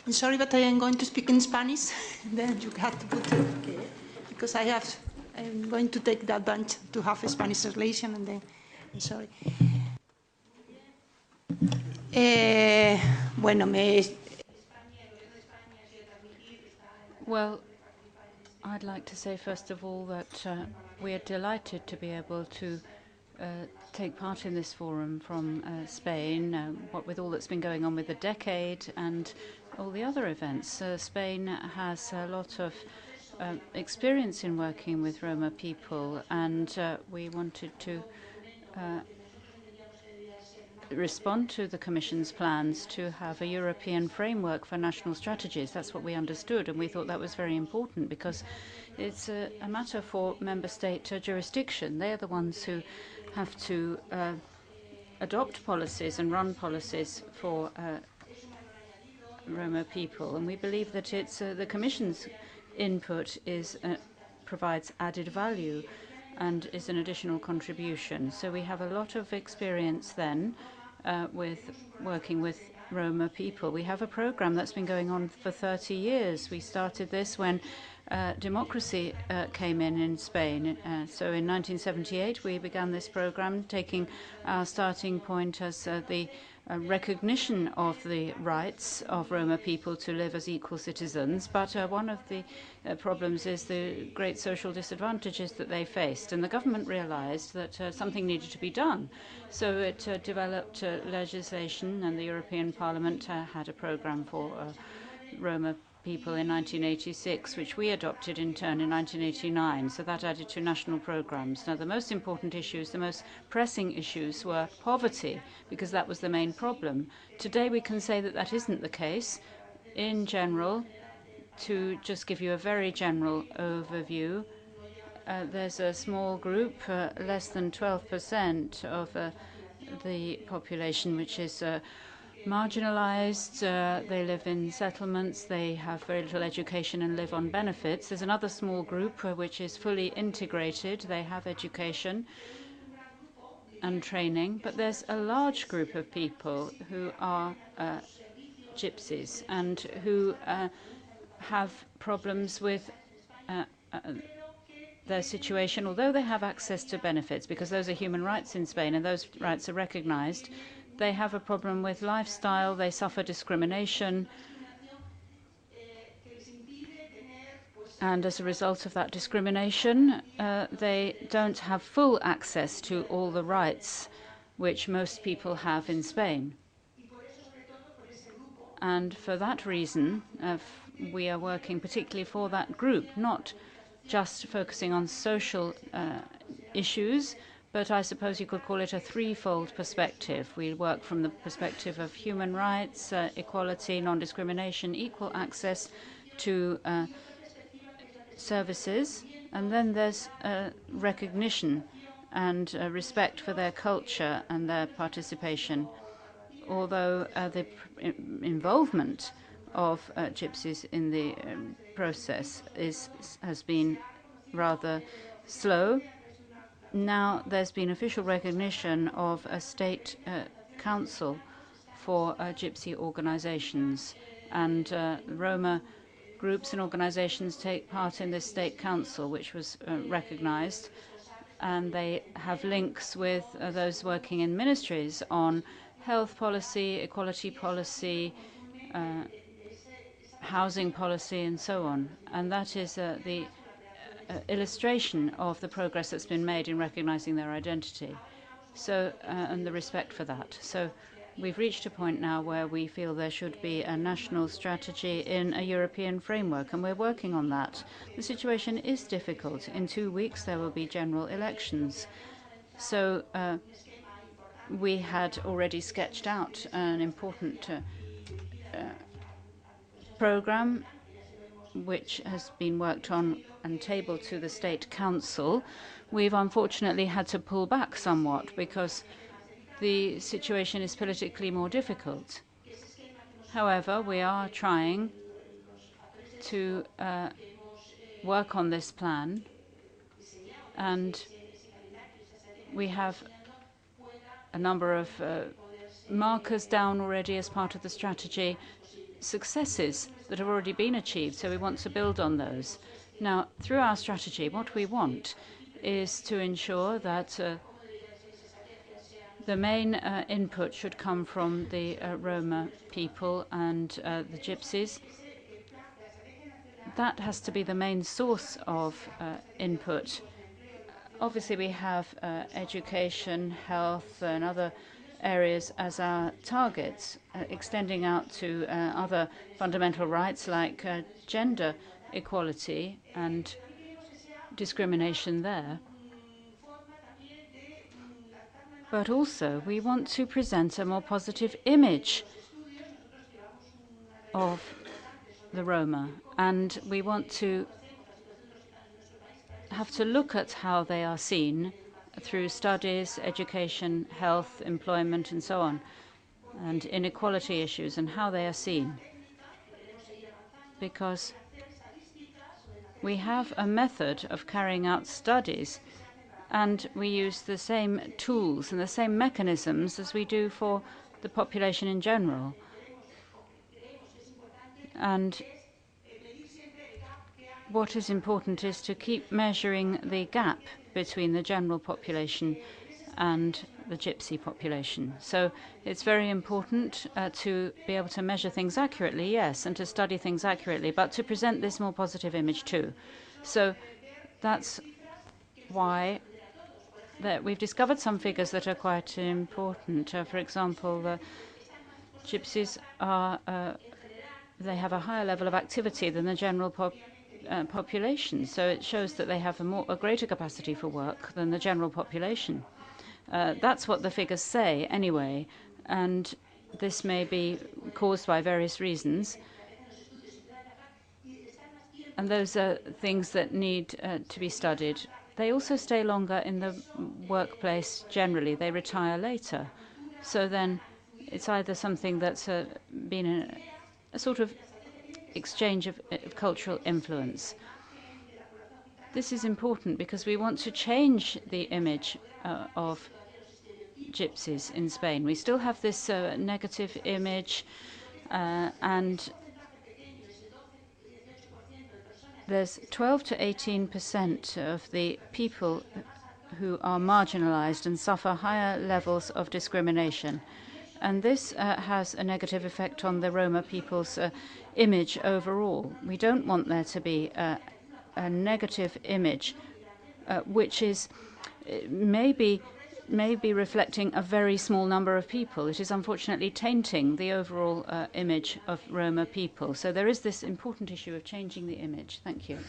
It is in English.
I'm sorry, but I am going to speak in Spanish. Then you have to put it, okay, because I'm going to take the advantage to have a Spanish translation, and then, I'm sorry. Bueno, Well, I'd like to say, first of all, that we are delighted to be able to take part in this forum from Spain, what with all that's been going on with the decade and all the other events. Spain has a lot of experience in working with Roma people, and we wanted to respond to the Commission's plans to have a European framework for national strategies. That's what we understood, and we thought that was very important because it's a matter for member state jurisdiction. They are the ones who have to adopt policies and run policies for Roma people, and we believe that it's the Commission's input provides added value and is an additional contribution. So we have a lot of experience then with working with Roma people. We have a program that's been going on for 30 years. We started this when democracy came in Spain. So in 1978 we began this program, taking our starting point as the recognition of the rights of Roma people to live as equal citizens. But one of the problems is the great social disadvantages that they faced. And the government realized that something needed to be done. So it developed legislation, and the European Parliament had a program for Roma people in 1986, which we adopted in turn in 1989. So that added to national programs. Now, the most important issues, the most pressing issues were poverty, because that was the main problem. Today, we can say that that isn't the case. In general, to just give you a very general overview, there's a small group, less than 12% of the population, which is marginalized. They live in settlements. They have very little education and live on benefits. There's another small group which is fully integrated. They have education and training. But there's a large group of people who are gypsies and who have problems with their situation, although they have access to benefits, because those are human rights in Spain and those rights are recognized. They have a problem with lifestyle. They suffer discrimination. And as a result of that discrimination, they don't have full access to all the rights which most people have in Spain. And for that reason, we are working particularly for that group, not just focusing on social issues, but I suppose you could call it a threefold perspective. We work from the perspective of human rights, equality, non-discrimination, equal access to services, and then there's recognition and respect for their culture and their participation. Although the involvement of gypsies in the process has been rather slow. Now there's been official recognition of a state council for gypsy organizations, and Roma groups and organizations take part in this state council, which was recognized, and they have links with those working in ministries on health policy, equality policy, housing policy, and so on. And that is the illustration of the progress that's been made in recognizing their identity, so and the respect for that. So we've reached a point now where we feel there should be a national strategy in a European framework, and we're working on that. The situation is difficult. In 2 weeks, there will be general elections. So we had already sketched out an important program which has been worked on and tabled to the State Council. We've unfortunately had to pull back somewhat because the situation is politically more difficult. However, we are trying to work on this plan, and we have a number of markers down already as part of the strategy. successes that have already been achieved, so we want to build on those. Now, through our strategy, what we want is to ensure that the main input should come from the Roma people and the Gypsies. That has to be the main source of input. Obviously, we have education, health, and other areas as our targets, extending out to other fundamental rights like gender equality and discrimination there. But also, we want to present a more positive image of the Roma, and we want to have to look at how they are seen through studies, education, health, employment, and so on, and inequality issues, and how they are seen. Because we have a method of carrying out studies, and we use the same tools and the same mechanisms as we do for the population in general. And what is important is to keep measuring the gap between the general population and the Gypsy population. So it's very important to be able to measure things accurately, yes, and to study things accurately, but to present this more positive image too. So that's why we've discovered some figures that are quite important. For example, the Gypsies are they have a higher level of activity than the general population. So it shows that they have a greater capacity for work than the general population. That's what the figures say anyway, and this may be caused by various reasons. And those are things that need to be studied. They also stay longer in the workplace generally. They retire later. So then it's either something that's been a sort of exchange of cultural influence. This is important because we want to change the image of Gypsies in Spain. We still have this negative image, and there's 12 to 18% of the people who are marginalized and suffer higher levels of discrimination. And this has a negative effect on the Roma people's image overall. We don't want there to be a negative image, which is maybe reflecting a very small number of people. It is unfortunately tainting the overall image of Roma people. So there is this important issue of changing the image. Thank you.